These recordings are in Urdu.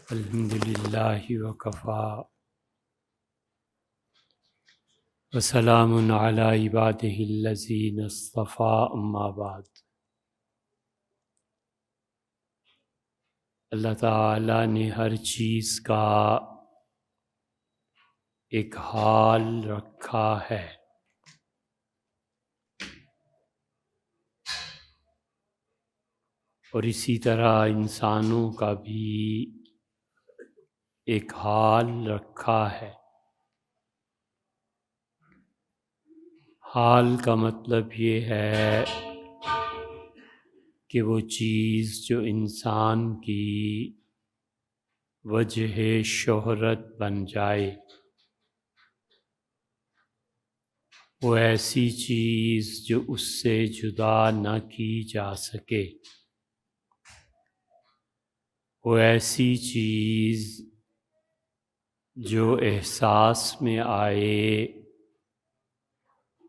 الحمد للہ وکفا وسلام علی عبادہ الذین اصطفیٰ اما بعد۔ اللہ تعالیٰ نے ہر چیز کا ایک حال رکھا ہے، اور اسی طرح انسانوں کا بھی ایک حال رکھا ہے۔ حال کا مطلب یہ ہے کہ وہ چیز جو انسان کی وجہ شہرت بن جائے، وہ ایسی چیز جو اس سے جدا نہ کی جا سکے، وہ ایسی چیز جو احساس میں آئے،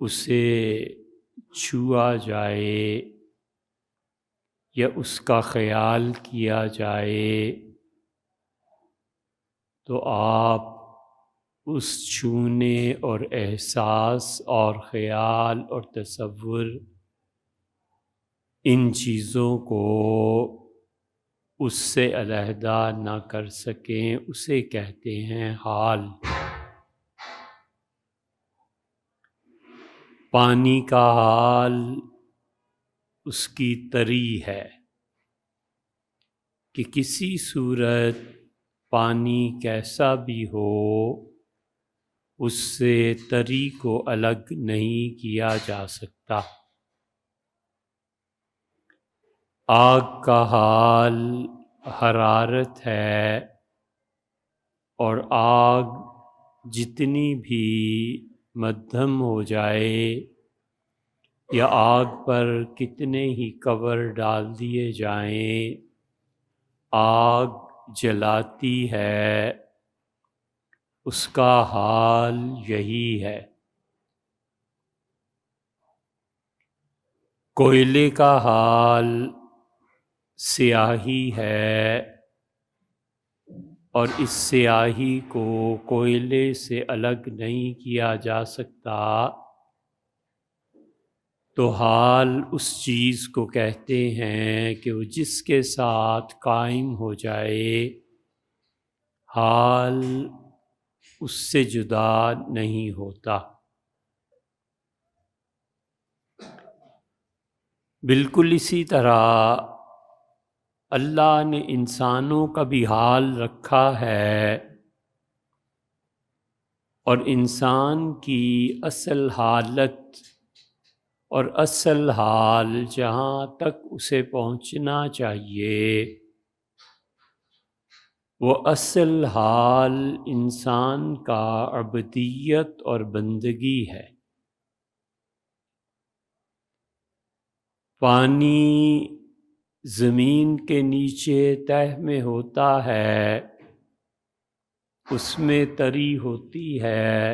اسے چھوا جائے یا اس کا خیال کیا جائے تو آپ اس چھونے اور احساس اور خیال اور تصور ان چیزوں کو اس سے علیحدہ نہ کر سکیں، اسے کہتے ہیں حال۔ پانی کا حال اس کی تری ہے کہ کسی صورت پانی کیسا بھی ہو، اس سے تری کو الگ نہیں کیا جا سکتا۔ آگ کا حال حرارت ہے، اور آگ جتنی بھی مدھم ہو جائے یا آگ پر کتنے ہی کور ڈال دیے جائیں، آگ جلاتی ہے، اس کا حال یہی ہے۔ کوئلے کا حال سیاہی ہے، اور اس سیاہی کو کوئلے سے الگ نہیں کیا جا سکتا، تو حال اس چیز کو کہتے ہیں کہ وہ جس کے ساتھ قائم ہو جائے، حال اس سے جدا نہیں ہوتا۔ بالکل اسی طرح اللہ نے انسانوں کا بھی حال رکھا ہے، اور انسان کی اصل حالت اور اصل حال جہاں تک اسے پہنچنا چاہیے، وہ اصل حال انسان کا عبودیت اور بندگی ہے۔ پانی زمین کے نیچے تہہ میں ہوتا ہے، اس میں تری ہوتی ہے،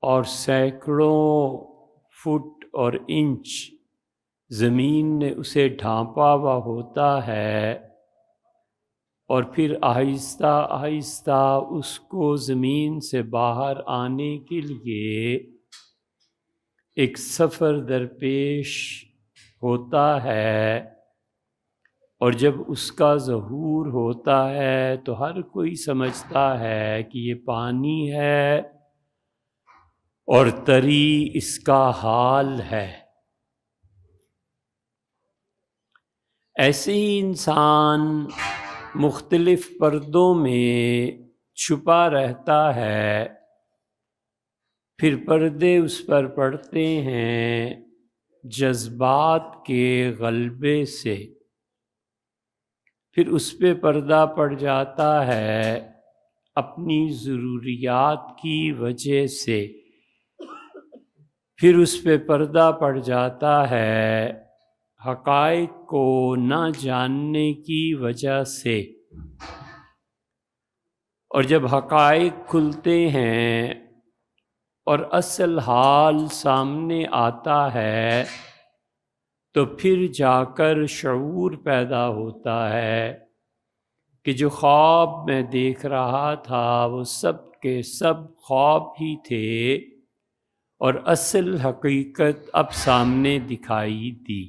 اور سینکڑوں فٹ اور انچ زمین نے اسے ڈھانپا ہوا ہوتا ہے، اور پھر آہستہ آہستہ اس کو زمین سے باہر آنے کے لیے ایک سفر درپیش ہوتا ہے، اور جب اس کا ظہور ہوتا ہے تو ہر کوئی سمجھتا ہے کہ یہ پانی ہے، اور تری اس کا حال ہے۔ ایسے ہی انسان مختلف پردوں میں چھپا رہتا ہے، پھر پردے اس پر پڑتے ہیں جذبات کے غلبے سے، پھر اس پہ پردہ پڑ جاتا ہے اپنی ضروریات کی وجہ سے، پھر اس پہ پردہ پڑ جاتا ہے حقائق کو نہ جاننے کی وجہ سے، اور جب حقائق کھلتے ہیں اور اصل حال سامنے آتا ہے تو پھر جا کر شعور پیدا ہوتا ہے کہ جو خواب میں دیکھ رہا تھا وہ سب کے سب خواب ہی تھے اور اصل حقیقت اب سامنے دکھائی دی۔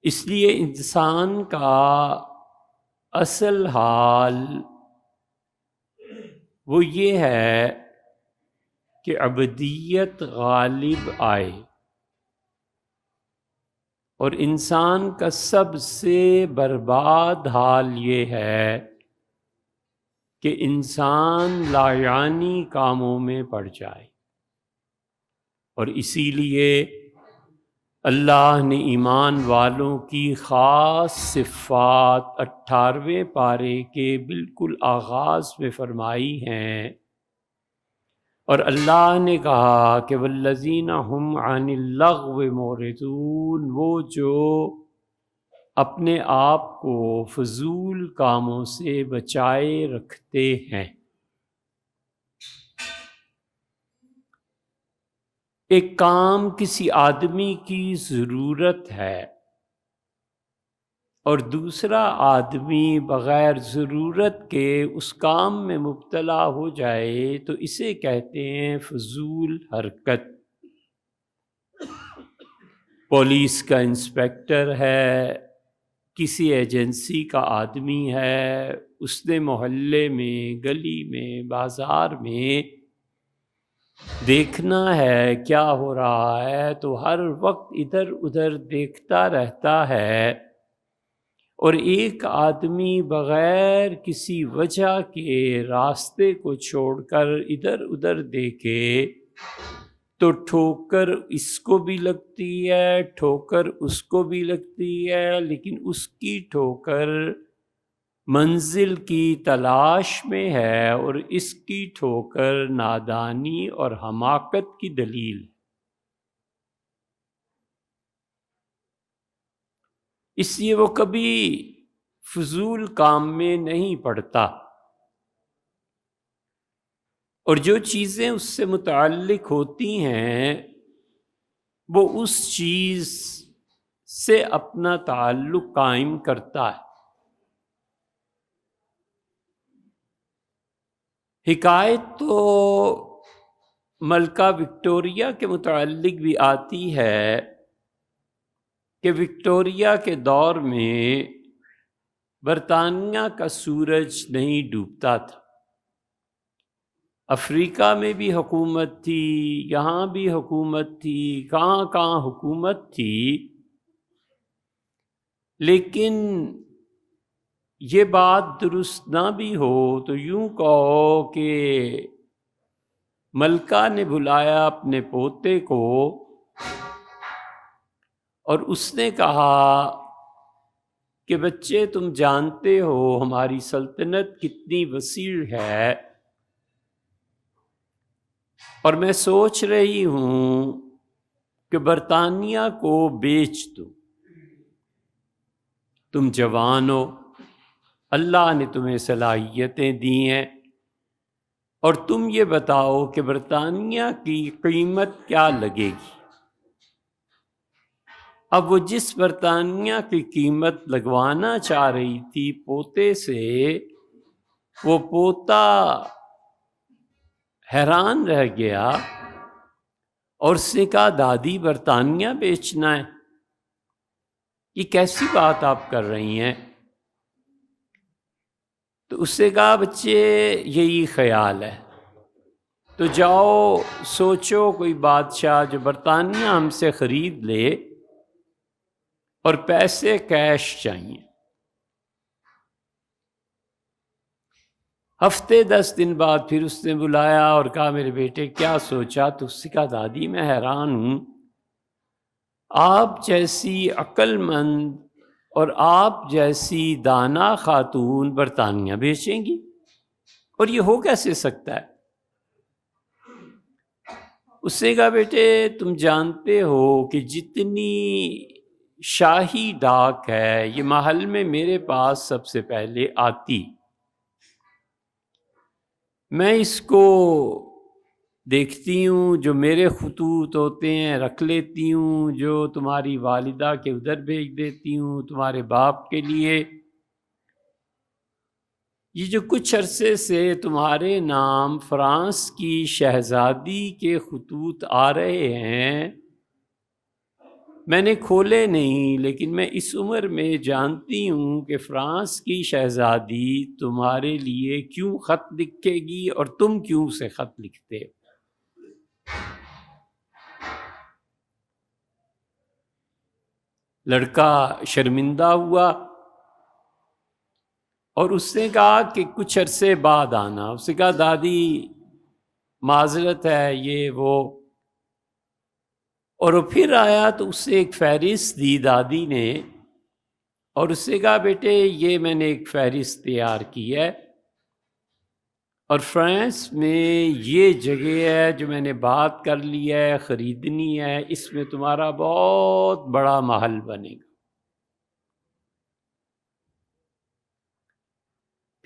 اس لیے انسان کا اصل حال وہ یہ ہے کہ عبدیت غالب آئے، اور انسان کا سب سے برباد حال یہ ہے کہ انسان لایعنی کاموں میں پڑ جائے۔ اور اسی لیے اللہ نے ایمان والوں کی خاص صفات 18ویں پارے کے بالکل آغاز میں فرمائی ہیں، اور اللہ نے کہا کہ والذین هم عن اللغو معرضون، وہ جو اپنے آپ کو فضول کاموں سے بچائے رکھتے ہیں۔ ایک کام کسی آدمی کی ضرورت ہے اور دوسرا آدمی بغیر ضرورت کے اس کام میں مبتلا ہو جائے تو اسے کہتے ہیں فضول حرکت۔ پولیس کا انسپکٹر ہے، کسی ایجنسی کا آدمی ہے، اس نے محلے میں، گلی میں، بازار میں دیکھنا ہے کیا ہو رہا ہے، تو ہر وقت ادھر ادھر دیکھتا رہتا ہے، اور ایک آدمی بغیر کسی وجہ کے راستے کو چھوڑ کر ادھر ادھر دیکھے تو ٹھوکر اس کو بھی لگتی ہے، ٹھوکر اس کو بھی لگتی ہے، لیکن اس کی ٹھوکر منزل کی تلاش میں ہے اور اس کی ٹھوکر نادانی اور حماقت کی دلیل۔ اس لیے وہ کبھی فضول کام میں نہیں پڑتا، اور جو چیزیں اس سے متعلق ہوتی ہیں وہ اس چیز سے اپنا تعلق قائم کرتا ہے۔ حکایت تو ملکہ وکٹوریہ کے متعلق بھی آتی ہے کہ وکٹوریہ کے دور میں برطانیہ کا سورج نہیں ڈوبتا تھا، افریقہ میں بھی حکومت تھی، یہاں بھی حکومت تھی، کہاں کہاں حکومت تھی، لیکن یہ بات درست نہ بھی ہو تو یوں کہو کہ ملکہ نے بلایا اپنے پوتے کو اور اس نے کہا کہ بچے تم جانتے ہو ہماری سلطنت کتنی وسیع ہے، اور میں سوچ رہی ہوں کہ برطانیہ کو بیچ دو، تم جوان ہو، اللہ نے تمہیں صلاحیتیں دی ہیں، اور تم یہ بتاؤ کہ برطانیہ کی قیمت کیا لگے گی۔ اب وہ جس برطانیہ کی قیمت لگوانا چاہ رہی تھی پوتے سے، وہ پوتا حیران رہ گیا اور اس نے کہا دادی برطانیہ بیچنا ہے، یہ کیسی بات آپ کر رہی ہیں؟ تو اس نے کہا بچے یہی خیال ہے، تو جاؤ سوچو کوئی بادشاہ جو برطانیہ ہم سے خرید لے، اور پیسے کیش چاہیے۔ ہفتے 10 دن بعد پھر اس نے بلایا اور کہا میرے بیٹے کیا سوچا؟ تو اس نے کہا دادی میں حیران ہوں، آپ جیسی عقل مند اور آپ جیسی دانا خاتون برطانیہ بیچیں گی، اور یہ ہو کیسے سکتا ہے؟ اس نے کہا بیٹے تم جانتے ہو کہ جتنی شاہی ڈاک ہے یہ محل میں میرے پاس سب سے پہلے آتی، میں اس کو دیکھتی ہوں جو میرے خطوط ہوتے ہیں رکھ لیتی ہوں، جو تمہاری والدہ کے ادھر بھیج دیتی ہوں تمہارے باپ کے لیے۔ یہ جو کچھ عرصے سے تمہارے نام فرانس کی شہزادی کے خطوط آ رہے ہیں، میں نے کھولے نہیں، لیکن میں اس عمر میں جانتی ہوں کہ فرانس کی شہزادی تمہارے لیے کیوں خط لکھے گی اور تم کیوں اسے خط لکھتے ہو۔ لڑکا شرمندہ ہوا اور اس نے کہا کہ کچھ عرصے بعد آنا۔ اس نے کہا دادی معذرت ہے یہ وہ، اور وہ پھر آیا تو اس سے ایک فہرست دی دادی نے، اور اس سے کہا بیٹے یہ میں نے ایک فہرست تیار کی ہے، اور فرانس میں یہ جگہ ہے جو میں نے بات کر لی ہے خریدنی ہے، اس میں تمہارا بہت بڑا محل بنے گا،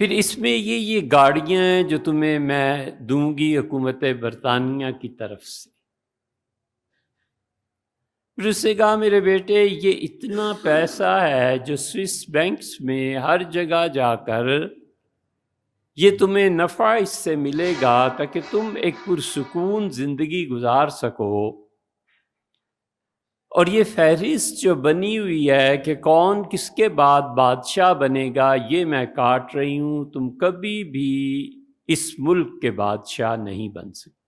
پھر اس میں یہ گاڑیاں ہیں جو تمہیں میں دوں گی حکومت برطانیہ کی طرف سے۔ پھر اس سے کہا میرے بیٹے یہ اتنا پیسہ ہے جو سوئس بینکس میں ہر جگہ جا کر یہ تمہیں نفع اس سے ملے گا تاکہ تم ایک پرسکون زندگی گزار سکو، اور یہ فہرست جو بنی ہوئی ہے کہ کون کس کے بعد بادشاہ بنے گا یہ میں کاٹ رہی ہوں، تم کبھی بھی اس ملک کے بادشاہ نہیں بن سکتے۔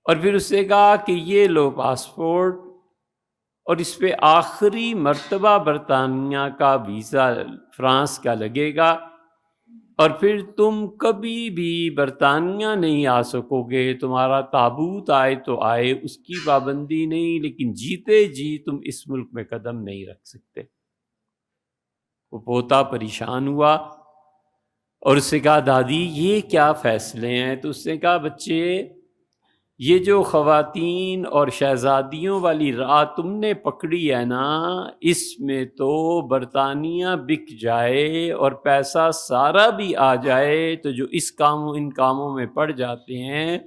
اور پھر اس نے کہا کہ یہ لو پاسپورٹ، اور اس پہ آخری مرتبہ برطانیہ کا ویزا فرانس کا لگے گا، اور پھر تم کبھی بھی برطانیہ نہیں آ سکو گے، تمہارا تابوت آئے تو آئے اس کی پابندی نہیں، لیکن جیتے جی تم اس ملک میں قدم نہیں رکھ سکتے۔ وہ پوتا پریشان ہوا اور اس سے کہا دادی یہ کیا فیصلے ہیں؟ تو اس نے کہا بچے یہ جو خواتین اور شہزادیوں والی راہ تم نے پکڑی ہے نا، اس میں تو برطانیہ بک جائے اور پیسہ سارا بھی آ جائے تو جو ان کاموں میں پڑ جاتے ہیں،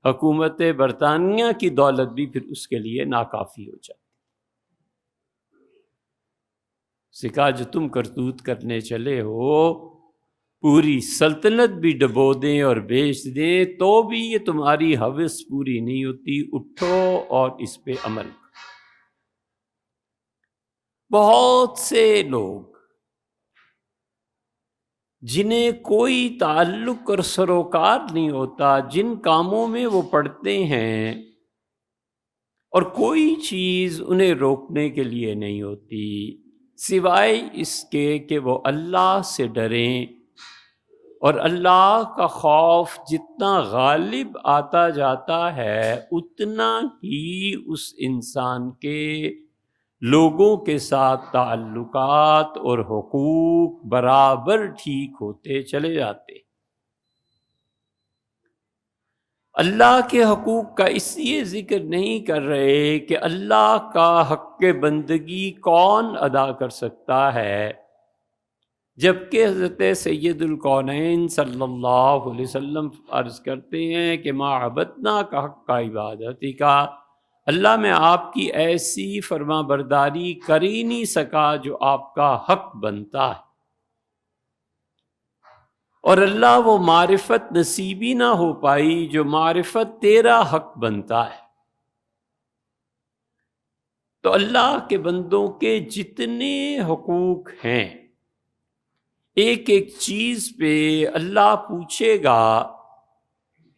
حکومت برطانیہ کی دولت بھی پھر اس کے لیے ناکافی ہو جاتی۔ اس نے کہا جو تم کرتوت کرنے چلے ہو پوری سلطنت بھی ڈبو دیں اور بیچ دیں تو بھی یہ تمہاری ہوس پوری نہیں ہوتی، اٹھو اور اس پہ عمل کرو۔ بہت سے لوگ جنہیں کوئی تعلق اور سروکار نہیں ہوتا، جن کاموں میں وہ پڑتے ہیں اور کوئی چیز انہیں روکنے کے لیے نہیں ہوتی سوائے اس کے کہ وہ اللہ سے ڈریں، اور اللہ کا خوف جتنا غالب آتا جاتا ہے اتنا ہی اس انسان کے لوگوں کے ساتھ تعلقات اور حقوق برابر ٹھیک ہوتے چلے جاتے۔ اللہ کے حقوق کا اس لیے ذکر نہیں کر رہے کہ اللہ کا حق بندگی کون ادا کر سکتا ہے، جبکہ حضرت سید الکونین صلی اللہ علیہ وسلم عرض کرتے ہیں کہ ما عبدنا کا حق کا عبادتی کا، اللہ میں آپ کی ایسی فرما برداری کر ہی نہیں سکا جو آپ کا حق بنتا ہے، اور اللہ وہ معرفت نصیبی نہ ہو پائی جو معرفت تیرا حق بنتا ہے۔ تو اللہ کے بندوں کے جتنے حقوق ہیں ایک ایک چیز پہ اللہ پوچھے گا،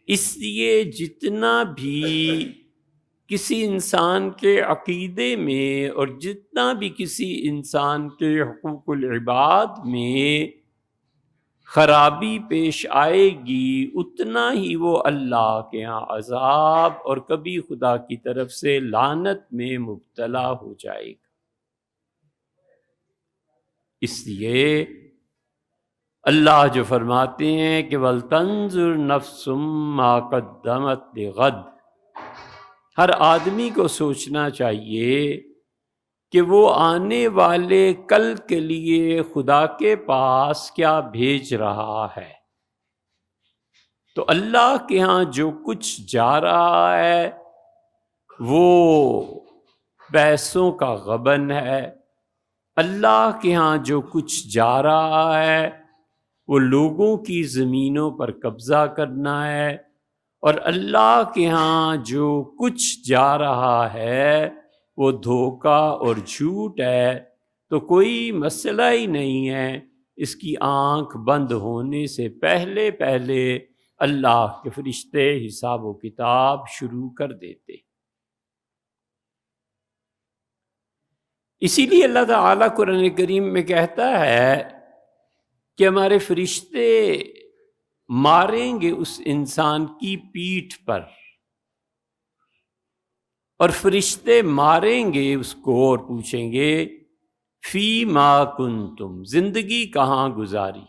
اس لیے جتنا بھی کسی انسان کے عقیدے میں اور جتنا بھی کسی انسان کے حقوق العباد میں خرابی پیش آئے گی اتنا ہی وہ اللہ کے ہاں عذاب اور کبھی خدا کی طرف سے لعنت میں مبتلا ہو جائے گا۔ اس لیے اللہ جو فرماتے ہیں کہ وَلْتَنْظُرْ نَفْسٌ مَا قَدَّمَتْ لِغَدٍ، ہر آدمی کو سوچنا چاہیے کہ وہ آنے والے کل کے لیے خدا کے پاس کیا بھیج رہا ہے۔ تو اللہ کے ہاں جو کچھ جا رہا ہے وہ پیسوں کا غبن ہے، اللہ کے ہاں جو کچھ جا رہا ہے وہ لوگوں کی زمینوں پر قبضہ کرنا ہے، اور اللہ کے ہاں جو کچھ جا رہا ہے وہ دھوکہ اور جھوٹ ہے۔ تو کوئی مسئلہ ہی نہیں ہے، اس کی آنکھ بند ہونے سے پہلے پہلے اللہ کے فرشتے حساب و کتاب شروع کر دیتے۔ اسی لیے اللہ تعالیٰ قرآن کریم میں کہتا ہے کہ ہمارے فرشتے ماریں گے اس انسان کی پیٹھ پر، اور فرشتے ماریں گے اس کو اور پوچھیں گے فی ما کنتم، زندگی کہاں گزاری؟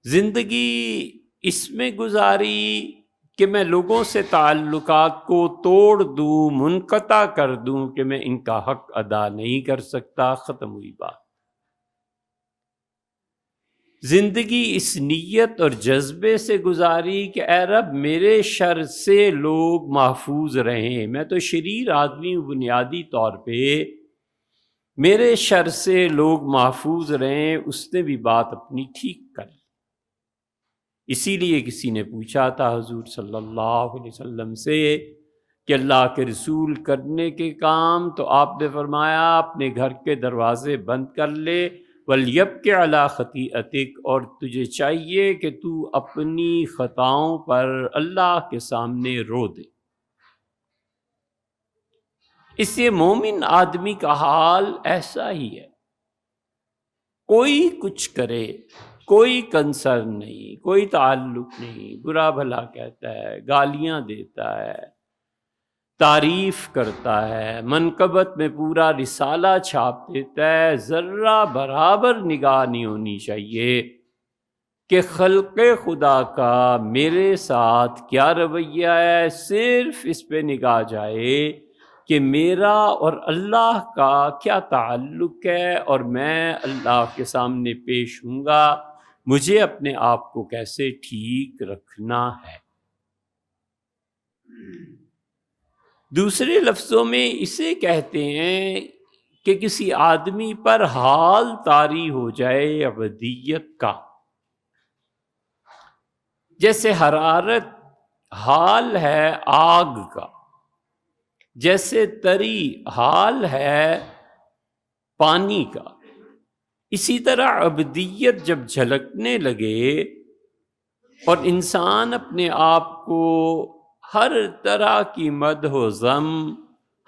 زندگی اس میں گزاری کہ میں لوگوں سے تعلقات کو توڑ دوں، منقطع کر دوں کہ میں ان کا حق ادا نہیں کر سکتا، ختم ہوئی بات۔ زندگی اس نیت اور جذبے سے گزاری کہ اے رب میرے شر سے لوگ محفوظ رہیں، میں تو شریر آدمی ہوں بنیادی طور پہ، میرے شر سے لوگ محفوظ رہیں، اس نے بھی بات اپنی ٹھیک کر لی۔ اسی لیے کسی نے پوچھا تھا حضور صلی اللہ علیہ وسلم سے کہ اللہ کے رسول کرنے کے کام، تو آپ نے فرمایا اپنے گھر کے دروازے بند کر لے، وَلْيَبْكِ عَلَىٰ خَطِيئَتِكَ، اور تجھے چاہیے کہ تو اپنی خطاؤں پر اللہ کے سامنے رو دے۔ اس لیے مومن آدمی کا حال ایسا ہی ہے، کوئی کچھ کرے کوئی کنسرن نہیں، کوئی تعلق نہیں، برا بھلا کہتا ہے، گالیاں دیتا ہے، تعریف کرتا ہے، منقبت میں پورا رسالہ چھاپ دیتا ہے، ذرہ برابر نگاہ نہیں ہونی چاہیے کہ خلق خدا کا میرے ساتھ کیا رویہ ہے، صرف اس پہ نگاہ جائے کہ میرا اور اللہ کا کیا تعلق ہے، اور میں اللہ کے سامنے پیش ہوں گا، مجھے اپنے آپ کو کیسے ٹھیک رکھنا ہے۔ دوسرے لفظوں میں اسے کہتے ہیں کہ کسی آدمی پر حال طاری ہو جائے ابدیت کا، جیسے حرارت حال ہے آگ کا، جیسے تری حال ہے پانی کا، اسی طرح ابدیت جب جھلکنے لگے اور انسان اپنے آپ کو ہر طرح کی مدح و ذم،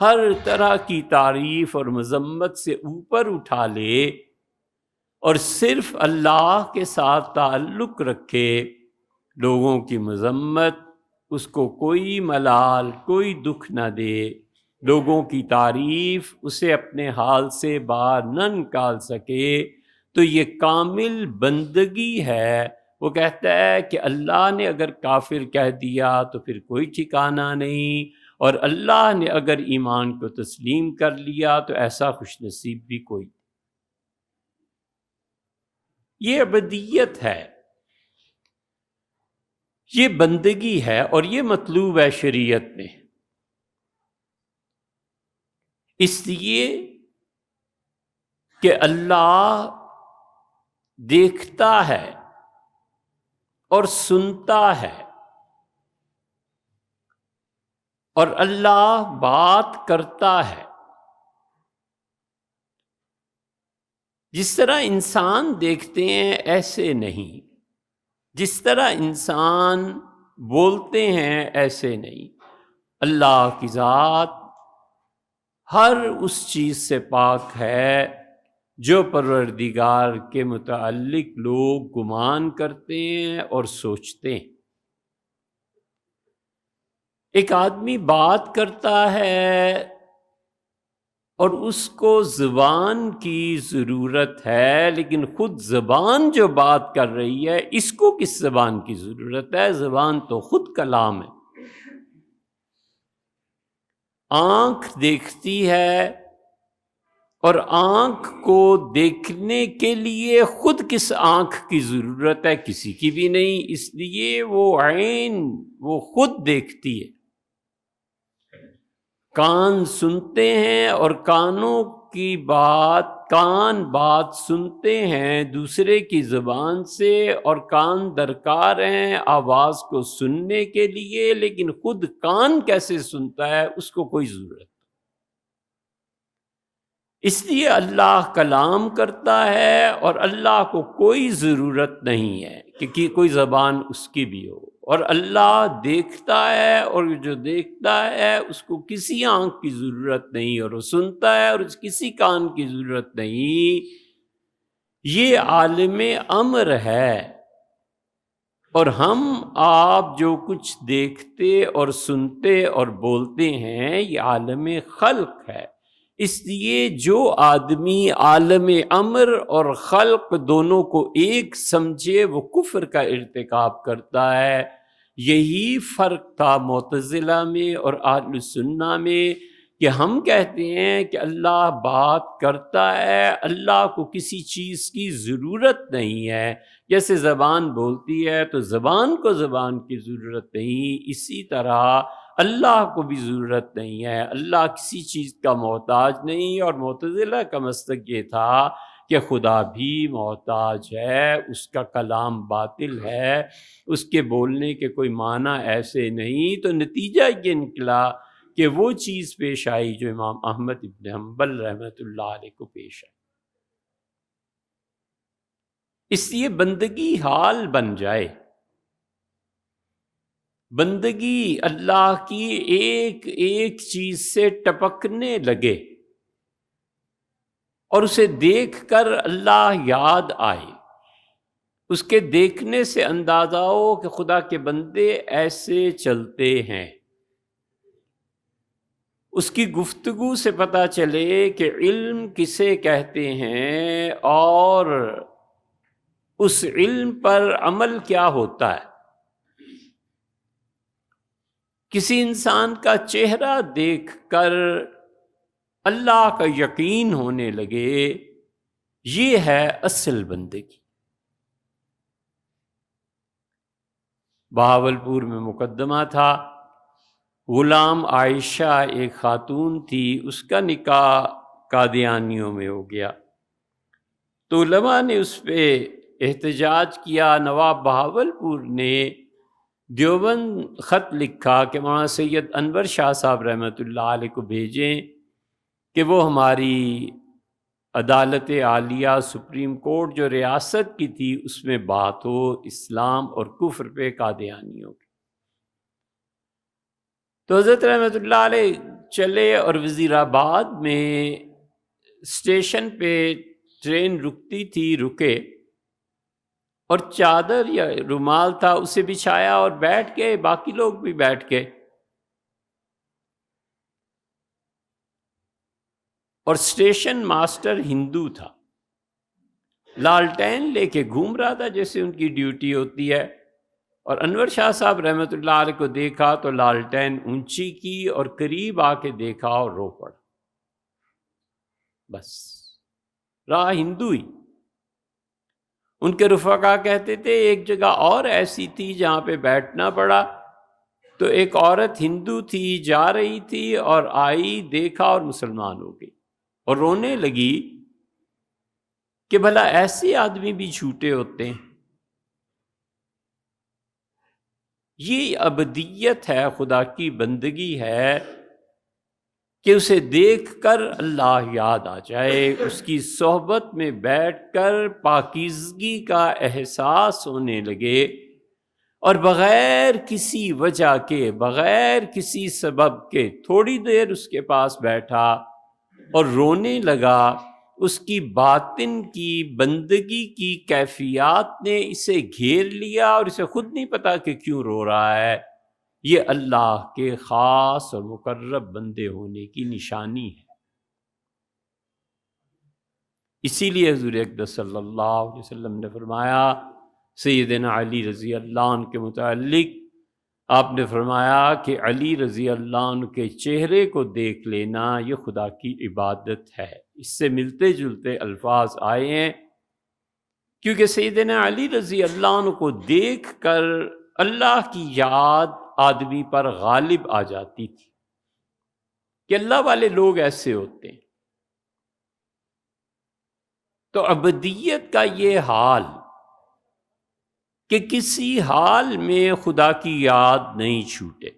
ہر طرح کی تعریف اور مذمت سے اوپر اٹھا لے اور صرف اللہ کے ساتھ تعلق رکھے، لوگوں کی مذمت اس کو کوئی ملال کوئی دکھ نہ دے، لوگوں کی تعریف اسے اپنے حال سے باہر نہ نکال سکے، تو یہ کامل بندگی ہے۔ وہ کہتا ہے کہ اللہ نے اگر کافر کہہ دیا تو پھر کوئی ٹھکانہ نہیں، اور اللہ نے اگر ایمان کو تسلیم کر لیا تو ایسا خوش نصیب بھی کوئی۔ یہ ابدیت ہے، یہ بندگی ہے، اور یہ مطلوب ہے شریعت میں۔ اس لیے کہ اللہ دیکھتا ہے اور سنتا ہے، اور اللہ بات کرتا ہے۔ جس طرح انسان دیکھتے ہیں ایسے نہیں، جس طرح انسان بولتے ہیں ایسے نہیں۔ اللہ کی ذات ہر اس چیز سے پاک ہے جو پروردگار کے متعلق لوگ گمان کرتے ہیں اور سوچتے ہیں۔ ایک آدمی بات کرتا ہے اور اس کو زبان کی ضرورت ہے، لیکن خود زبان جو بات کر رہی ہے اس کو کس زبان کی ضرورت ہے؟ زبان تو خود کلام ہے۔ آنکھ دیکھتی ہے اور آنکھ کو دیکھنے کے لیے خود کس آنکھ کی ضرورت ہے؟ کسی کی بھی نہیں، اس لیے وہ عین وہ خود دیکھتی ہے۔ کان سنتے ہیں اور کانوں کی کان بات سنتے ہیں دوسرے کی زبان سے، اور کان درکار ہیں آواز کو سننے کے لیے، لیکن خود کان کیسے سنتا ہے اس کو کوئی ضرورت نہیں۔ اس لیے اللہ کلام کرتا ہے اور اللہ کو کوئی ضرورت نہیں ہے کہ کوئی زبان اس کی بھی ہو، اور اللہ دیکھتا ہے اور جو دیکھتا ہے اس کو کسی آنکھ کی ضرورت نہیں، اور وہ سنتا ہے اور اس کسی کان کی ضرورت نہیں۔ یہ عالم امر ہے، اور ہم آپ جو کچھ دیکھتے اور سنتے اور بولتے ہیں یہ عالم خلق ہے۔ اس لیے جو آدمی عالم امر اور خلق دونوں کو ایک سمجھے وہ کفر کا ارتکاب کرتا ہے۔ یہی فرق تھا معتزلہ میں اور اہل سنہ میں، کہ ہم کہتے ہیں کہ اللہ بات کرتا ہے، اللہ کو کسی چیز کی ضرورت نہیں ہے۔ جیسے زبان بولتی ہے تو زبان کو زبان کی ضرورت نہیں، اسی طرح اللہ کو بھی ضرورت نہیں ہے، اللہ کسی چیز کا محتاج نہیں۔ اور معتزلہ کا مسلک یہ تھا کہ خدا بھی محتاج ہے، اس کا کلام باطل ہے، اس کے بولنے کے کوئی معنی ایسے نہیں۔ تو نتیجہ یہ نکلا کہ وہ چیز پیش آئی جو امام احمد ابن حنبل رحمۃ اللہ علیہ کو پیش آئی۔ اس لیے بندگی حال بن جائے، بندگی اللہ کی ایک ایک چیز سے ٹپکنے لگے، اور اسے دیکھ کر اللہ یاد آئے، اس کے دیکھنے سے اندازہ ہو کہ خدا کے بندے ایسے چلتے ہیں، اس کی گفتگو سے پتہ چلے کہ علم کسے کہتے ہیں اور اس علم پر عمل کیا ہوتا ہے۔ کسی انسان کا چہرہ دیکھ کر اللہ کا یقین ہونے لگے، یہ ہے اصل بندگی۔ بہاولپور میں مقدمہ تھا، غلام عائشہ ایک خاتون تھی، اس کا نکاح قادیانیوں میں ہو گیا، تو علماء نے اس پہ احتجاج کیا۔ نواب بہاولپور نے دیوبند خط لکھا کہ مولانا سید انور شاہ صاحب رحمۃ اللہ علیہ کو بھیجیں کہ وہ ہماری عدالت عالیہ سپریم کورٹ جو ریاست کی تھی اس میں بات ہو اسلام اور کفر پہ قادیانیوں کی۔ تو حضرت رحمۃ اللہ علیہ چلے اور وزیر آباد میں اسٹیشن پہ ٹرین رکتی تھی، رکے اور چادر یا رومال تھا اسے بچھایا اور بیٹھ گئے، باقی لوگ بھی بیٹھ گئے، اور اسٹیشن ماسٹر ہندو تھا، لالٹین لے کے گھوم رہا تھا جیسے ان کی ڈیوٹی ہوتی ہے، اور انور شاہ صاحب رحمۃ اللہ علیہ کو دیکھا تو لالٹین اونچی کی اور قریب آ کے دیکھا اور رو پڑا، بس رہا ہندو ہی۔ ان کے رفقا کہتے تھے ایک جگہ اور ایسی تھی جہاں پہ بیٹھنا پڑا، تو ایک عورت ہندو تھی جا رہی تھی اور آئی، دیکھا اور مسلمان ہو گئی، اور رونے لگی کہ بھلا ایسے آدمی بھی جھوٹے ہوتے ہیں۔ یہ ابدیت ہے، خدا کی بندگی ہے کہ اسے دیکھ کر اللہ یاد آ جائے، اس کی صحبت میں بیٹھ کر پاکیزگی کا احساس ہونے لگے، اور بغیر کسی وجہ کے، بغیر کسی سبب کے تھوڑی دیر اس کے پاس بیٹھا اور رونے لگا، اس کی باطن کی بندگی کی کیفیات نے اسے گھیر لیا اور اسے خود نہیں پتا کہ کیوں رو رہا ہے۔ یہ اللہ کے خاص اور مقرب بندے ہونے کی نشانی ہے۔ اسی لیے حضور اقدس صلی اللہ علیہ وسلم نے فرمایا، سیدنا علی رضی اللہ عنہ کے متعلق آپ نے فرمایا کہ علی رضی اللہ عنہ کے چہرے کو دیکھ لینا یہ خدا کی عبادت ہے۔ اس سے ملتے جلتے الفاظ آئے ہیں، کیونکہ سیدنا علی رضی اللہ عنہ کو دیکھ کر اللہ کی یاد آدمی پر غالب آ جاتی تھی کہ اللہ والے لوگ ایسے ہوتے ہیں۔ تو عبدیت کا یہ حال کہ کسی حال میں خدا کی یاد نہیں چھوٹے،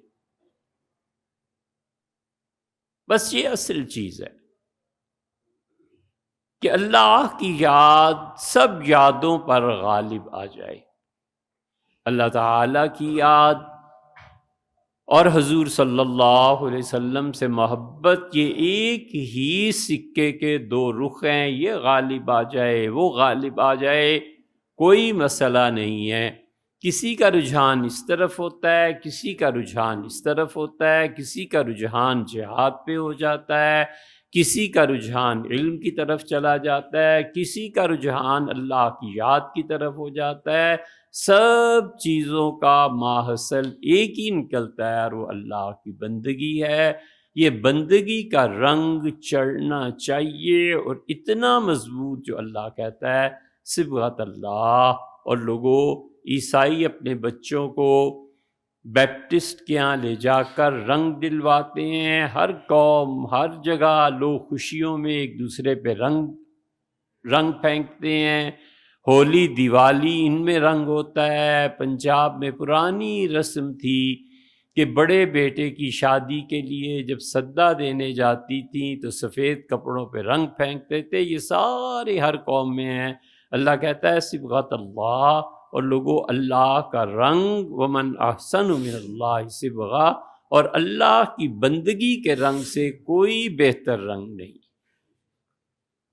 بس یہ اصل چیز ہے کہ اللہ کی یاد سب یادوں پر غالب آ جائے۔ اللہ تعالیٰ کی یاد اور حضور صلی اللہ علیہ وسلم سے محبت، یہ ایک ہی سکے کے دو رخ ہیں، یہ غالب آ جائے، وہ غالب آ جائے، کوئی مسئلہ نہیں ہے۔ کسی کا رجحان اس طرف ہوتا ہے، کسی کا رجحان اس طرف ہوتا ہے، کسی کا رجحان جہاد پہ ہو جاتا ہے، کسی کا رجحان علم کی طرف چلا جاتا ہے، کسی کا رجحان اللہ کی یاد کی طرف ہو جاتا ہے۔ سب چیزوں کا ماحصل ایک ہی نکلتا ہے، اور وہ اللہ کی بندگی ہے۔ یہ بندگی کا رنگ چڑھنا چاہیے، اور اتنا مضبوط جو اللہ کہتا ہے صبغت اللہ۔ اور لوگوں، عیسائی اپنے بچوں کو بیپٹسٹ کے ہاں لے جا کر رنگ دلواتے ہیں، ہر قوم ہر جگہ لوگ خوشیوں میں ایک دوسرے پہ رنگ پھینکتے ہیں۔ ہولی دیوالی ان میں رنگ ہوتا ہے۔ پنجاب میں پرانی رسم تھی کہ بڑے بیٹے کی شادی کے لیے جب سدا دینے جاتی تھیں تو سفید کپڑوں پہ رنگ پھینکتے تھے۔ یہ سارے ہر قوم میں ہیں۔ اللہ کہتا ہے صبغت اللہ، اور لوگوں اللہ کا رنگ، ومن احسن من اللہ صبغہ، اور اللہ کی بندگی کے رنگ سے کوئی بہتر رنگ نہیں۔